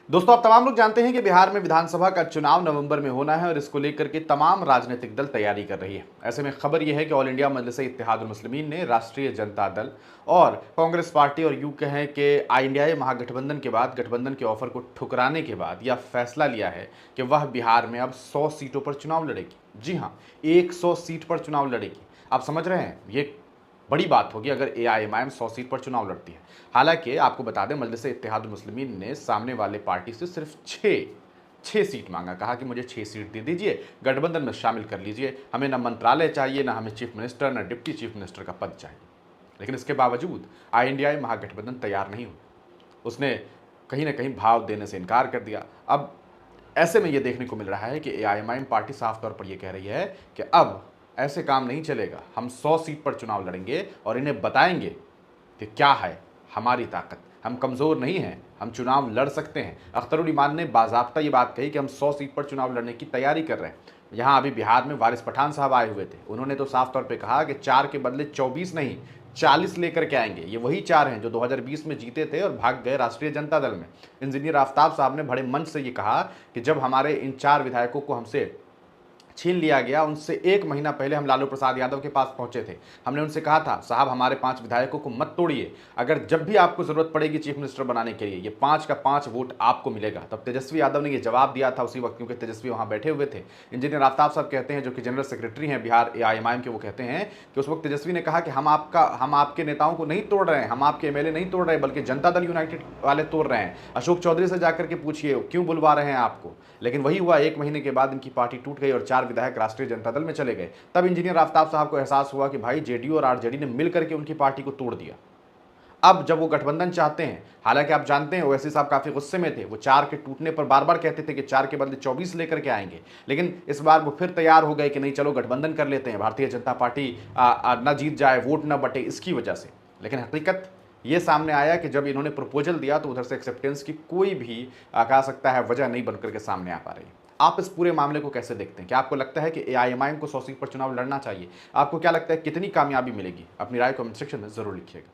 दोस्तों, आप तमाम लोग जानते हैं कि बिहार में विधानसभा का चुनाव नवंबर में होना है और इसको लेकर के तमाम राजनीतिक दल तैयारी कर रही है। ऐसे में खबर यह है कि ऑल इंडिया मजलिस इत्तेहादुल मुस्लिमीन ने राष्ट्रीय जनता दल और कांग्रेस पार्टी और यूं कहें कि इंडिया महागठबंधन के बाद गठबंधन के ऑफर को ठुकराने के बाद यह फैसला लिया है कि वह बिहार में अब 100 सीटों पर चुनाव लड़ेगी। जी हाँ, 100 सीट पर चुनाव लड़ेगी। आप समझ रहे हैं, ये बड़ी बात होगी अगर एआईएमआईएम 100 सीट पर चुनाव लड़ती है। हालांकि आपको बता दें, मजलिस इत्तेहादुल मुस्लिमीन ने सामने वाले पार्टी से सिर्फ छः सीट मांगा। कहा कि मुझे 6 सीट दे दीजिए, गठबंधन में शामिल कर लीजिए, हमें न मंत्रालय चाहिए, न हमें चीफ मिनिस्टर, न डिप्टी चीफ मिनिस्टर का पद चाहिए। लेकिन इसके बावजूद इंडिया महागठबंधन तैयार नहीं हुआ। उसने कहीं ना कहीं भाव देने से इनकार कर दिया। अब ऐसे में यह देखने को मिल रहा है कि एआईएमआईएम पार्टी साफ तौर पर यह कह रही है कि अब ऐसे काम नहीं चलेगा, हम 100 सीट पर चुनाव लड़ेंगे और इन्हें बताएंगे कि क्या है हमारी ताकत। हम कमज़ोर नहीं हैं, हम चुनाव लड़ सकते हैं। अख्तरुल ईमान ने बाज़ाब्ता ये बात कही कि हम 100 सीट पर चुनाव लड़ने की तैयारी कर रहे हैं। यहाँ अभी बिहार में वारिस पठान साहब आए हुए थे, उन्होंने तो साफ तौर पे कहा कि 4 के बदले 24 नहीं 40 लेकर के आएंगे। ये वही 4 हैं जो 2020 में जीते थे और भाग गए राष्ट्रीय जनता दल में। इंजीनियर आफ्ताब साहब ने बड़े मंच से ये कहा कि जब हमारे इन 4 विधायकों को हमसे छीन लिया गया, उनसे 1 महीना पहले हम लालू प्रसाद यादव के पास पहुंचे थे। हमने उनसे कहा था, साहब हमारे 5 विधायकों को मत तोड़िए, अगर जब भी आपको जरूरत पड़ेगी चीफ मिनिस्टर बनाने के लिए, ये 5 का 5 वोट आपको मिलेगा। तब तेजस्वी यादव ने ये जवाब दिया था उसी वक्त, क्योंकि तेजस्वी वहां बैठे हुए थे। इंजीनियर आफ्ताब साहब कहते हैं, जो कि जनरल सेक्रेटरी हैं बिहार एआईएमआईएम के, वो कहते हैं कि उस वक्त तेजस्वी ने कहा कि हम आपके नेताओं को नहीं तोड़ रहे हैं, हम आपके एमएलए नहीं तोड़ रहे, बल्कि जनता दल यूनाइटेड वाले तोड़ रहे हैं। अशोक चौधरी से जाकर के पूछिए क्यों बुलवा रहे हैं आपको। लेकिन वही हुआ, 1 महीने के बाद इनकी पार्टी टूट गई और 4 विधायक राष्ट्रीय जनता दल में चले गए। तब इंजीनियर आफ्ताब साहब को एहसास हुआ कि भाई जेडीयू और आरजेडी ने मिलकर के उनकी पार्टी को तोड़ दिया। अब जब वो गठबंधन चाहते हैं, हालांकि आप जानते हैं ओवैसी साहब काफी गुस्से में थे, वो 4 के टूटने पर बार बार कहते थे कि 4 के बदले 24 लेकर के आएंगे। लेकिन इस बार वो फिर तैयार हो गए कि नहीं, चलो गठबंधन कर लेते हैं, भारतीय जनता पार्टी न जीत जाए, वोट न बटे, इसकी वजह से। लेकिन हकीकत ये सामने आया कि जब इन्होंने प्रपोजल दिया तो उधर से एक्सेप्टेंस की कोई भी कहा सकता है वजह नहीं बनकर के सामने आ पा रही। आप इस पूरे मामले को कैसे देखते हैं? क्या आपको लगता है कि एआईएमआईएम को 100 सीट पर चुनाव लड़ना चाहिए? आपको क्या लगता है कितनी कामयाबी मिलेगी? अपनी राय कमेंट सेक्शन में जरूर लिखिएगा।